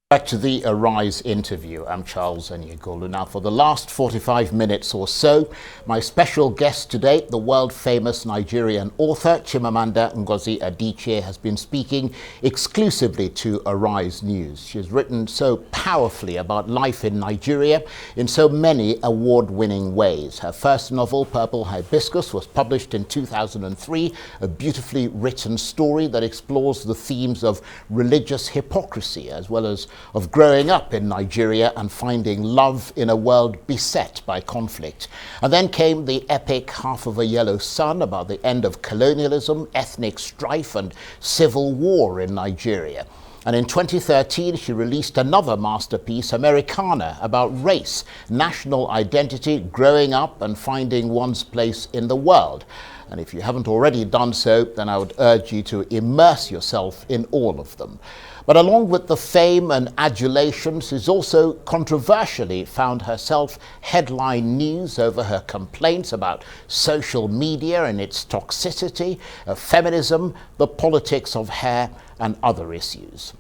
Back to the Arise interview. I'm Charles Onyegolu. Now, for the last 45 minutes or so, my special guest today, the world-famous Nigerian author Chimamanda Ngozi Adichie, has been speaking exclusively to Arise News. She has written so powerfully about life in Nigeria in so many award-winning ways. Her first novel, Purple Hibiscus, was published in 2003, a beautifully written story that explores the themes of religious hypocrisy as well as of growing up in Nigeria and finding love in a world beset by conflict. And then came the epic Half of a Yellow Sun about the end of colonialism, ethnic strife and civil war in Nigeria. And in 2013, she released another masterpiece, Americana, about race, national identity, growing up and finding one's place in the world. And if you haven't already done so, then I would urge you to immerse yourself in all of them. But along with the fame and adulation, she's also controversially found herself headline news over her complaints about social media and its toxicity, feminism, the politics of hair, and other issues.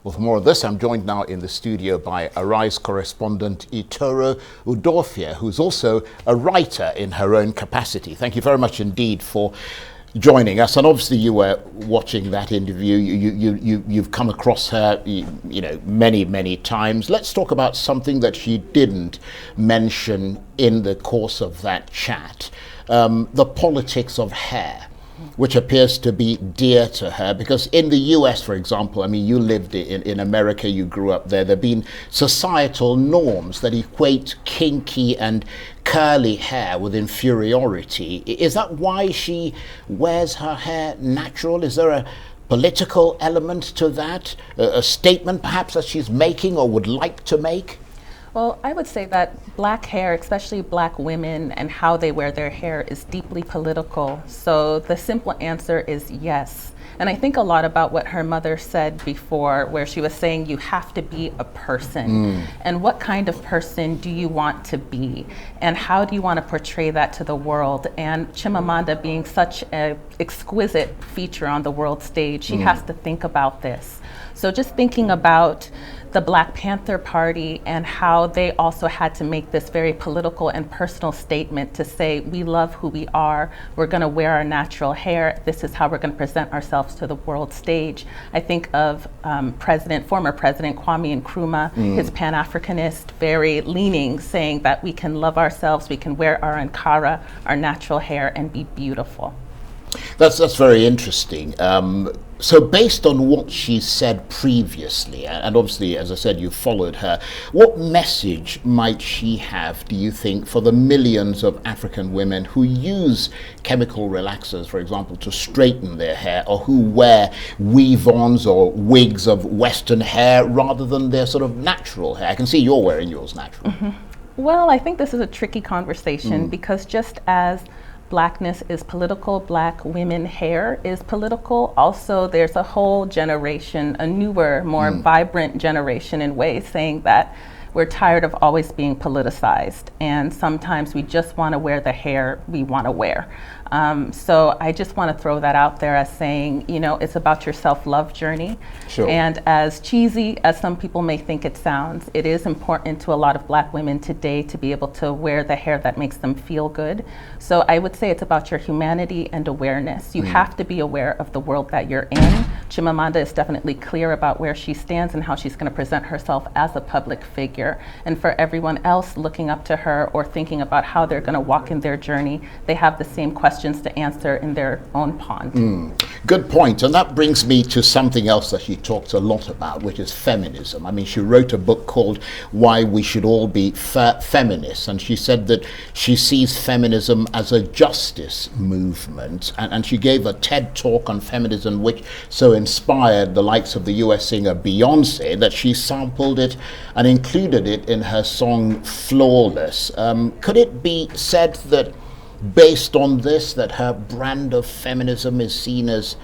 Well, for more of this, I'm joined now in the studio by Arise correspondent Itoro Udofia, who's also a writer in her own capacity. Thank you very much indeed for joining us. And obviously you were watching that interview. You've come across her, many times. Let's talk about something that she didn't mention in the course of that chat, the politics of hair, which appears to be dear to her, because in the US, for example, I mean, you lived in America, you grew up there, there have been societal norms that equate kinky and curly hair with inferiority. Is that why she wears her hair natural? Is there a political element to that, a statement perhaps that she's making or would like to make? Well, I would say that black hair, especially black women and how they wear their hair, is deeply political. So the simple answer is yes. And I think a lot about what her mother said before, where she was saying you have to be a person. And what kind of person do you want to be? And how do you want to portray that to the world? And Chimamanda being such an exquisite feature on the world stage, she has to think about this. So just thinking about the Black Panther Party and how they also had to make this very political and personal statement to say, we love who we are, we're gonna wear our natural hair, this is how we're gonna present ourselves to the world stage. I think of former President Kwame Nkrumah, his Pan-Africanist, very leaning, saying that we can love ourselves, we can wear our Ankara, our natural hair, and be beautiful. That's very interesting. So based on what she said previously, and obviously, as I said, you followed her, what message might she have, do you think, for the millions of African women who use chemical relaxers, for example, to straighten their hair, or who wear weave-ons or wigs of Western hair rather than their sort of natural hair? I can see you're wearing yours natural. Well, I think this is a tricky conversation because just as Blackness is political, Black women hair is political. Also, there's a whole generation, a newer, more vibrant generation in ways, saying that we're tired of always being politicized. And sometimes we just want to wear the hair we want to wear. So I just want to throw that out there as saying, it's about your self-love journey. Sure. And as cheesy as some people may think it sounds, it is important to a lot of Black women today to be able to wear the hair that makes them feel good. So I would say it's about your humanity and awareness. You have to be aware of the world that you're in. Chimamanda is definitely clear about where she stands and how she's going to present herself as a public figure. And for everyone else looking up to her or thinking about how they're going to walk in their journey, they have the same questions to answer in their own pond. Good point. And that brings me to something else that she talks a lot about, which is feminism. I mean, she wrote a book called Why We Should All Be Feminists. And she said that she sees feminism as a justice movement. And she gave a TED talk on feminism, which so inspired the likes of the US singer Beyonce that she sampled it and included it in her song Flawless. Could it be said that based on this, that her brand of feminism is seen as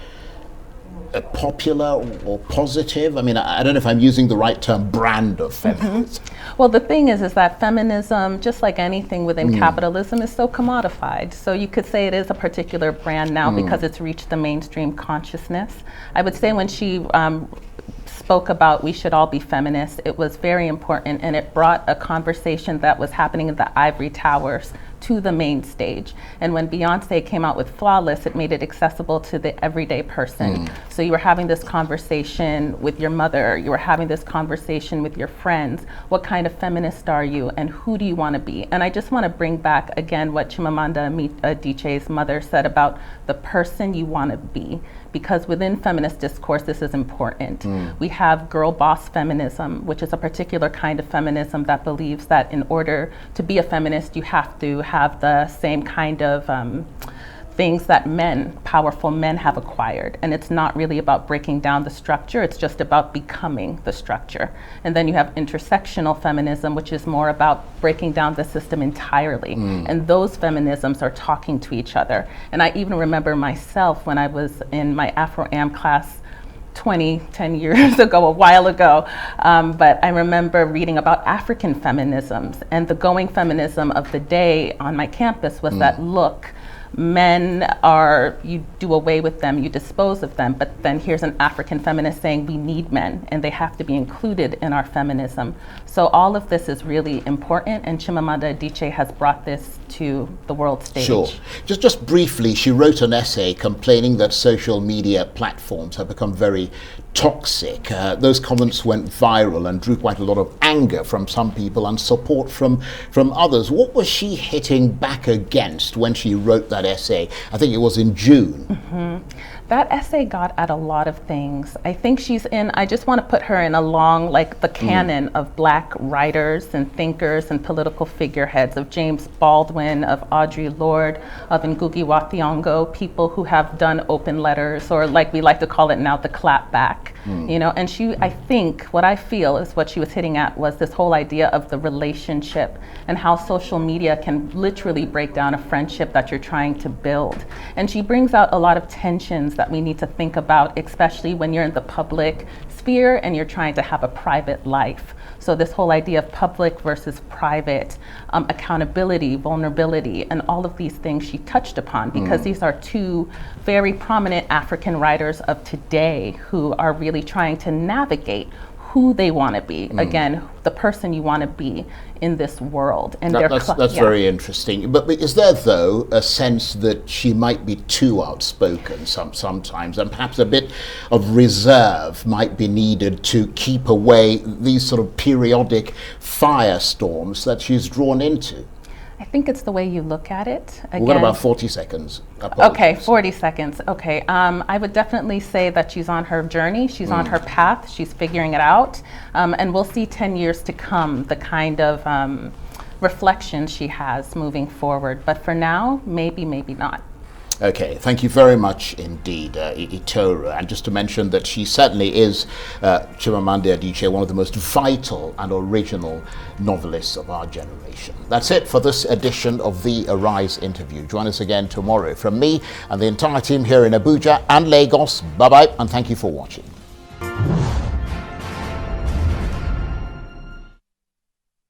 a popular or positive? I mean, I don't know if I'm using the right term, brand of feminism. Well, the thing is that feminism, just like anything within capitalism, is so commodified. So you could say it is a particular brand now because it's reached the mainstream consciousness. I would say when she spoke about we should all be feminists, it was very important, and it brought a conversation that was happening in the ivory towers to the main stage. And when Beyonce came out with Flawless, it made it accessible to the everyday person. So you were having this conversation with your mother, you were having this conversation with your friends. What kind of feminist are you, and who do you want to be? And I just want to bring back again what Chimamanda Adichie's mother said about the person you want to be, because within feminist discourse, this is important. We have girl boss feminism, which is a particular kind of feminism that believes that in order to be a feminist, you have to have the same kind of things that powerful men have acquired. And it's not really about breaking down the structure, it's just about becoming the structure. And then you have intersectional feminism, which is more about breaking down the system entirely. And those feminisms are talking to each other. And I even remember myself when I was in my Afro-Am class 10 years ago, a while ago, but I remember reading about African feminisms, and the going feminism of the day on my campus was that, look, men are, you do away with them, you dispose of them, but then here's an African feminist saying we need men and they have to be included in our feminism. So all of this is really important, and Chimamanda Adichie has brought this to the world stage. Sure. Just briefly, she wrote an essay complaining that social media platforms have become very toxic. Those comments went viral and drew quite a lot of anger from some people and support from others. What was she hitting back against when she wrote that essay? I think it was in June. That essay got at a lot of things. I think I just want to put her in along like the canon of Black writers and thinkers and political figureheads, of James Baldwin, of Audre Lorde, of Ngugi wa Thiong'o, people who have done open letters, or like we like to call it now, the clapback. You know, and I think what I feel is what she was hitting at was this whole idea of the relationship and how social media can literally break down a friendship that you're trying to build. And she brings out a lot of tensions that we need to think about, especially when you're in the public sphere and you're trying to have a private life. So this whole idea of public versus private, accountability, vulnerability, and all of these things she touched upon, because these are two very prominent African writers of today who are really trying to navigate who they want to be. Again, the person you want to be in this world. And that's very interesting. But is there, though, a sense that she might be too outspoken sometimes, and perhaps a bit of reserve might be needed to keep away these sort of periodic firestorms that she's drawn into? I think it's the way you look at it. Again, we've got about 40 seconds. Okay, 40 seconds. Okay, I would definitely say that she's on her journey, she's on her path, she's figuring it out, and we'll see 10 years to come the kind of reflection she has moving forward. But for now, maybe not. Okay, thank you very much indeed, Itoro. And just to mention that she certainly is, Chimamanda Adichie, one of the most vital and original novelists of our generation. That's it for this edition of the Arise interview. Join us again tomorrow. From me and the entire team here in Abuja and Lagos, bye-bye, and thank you for watching.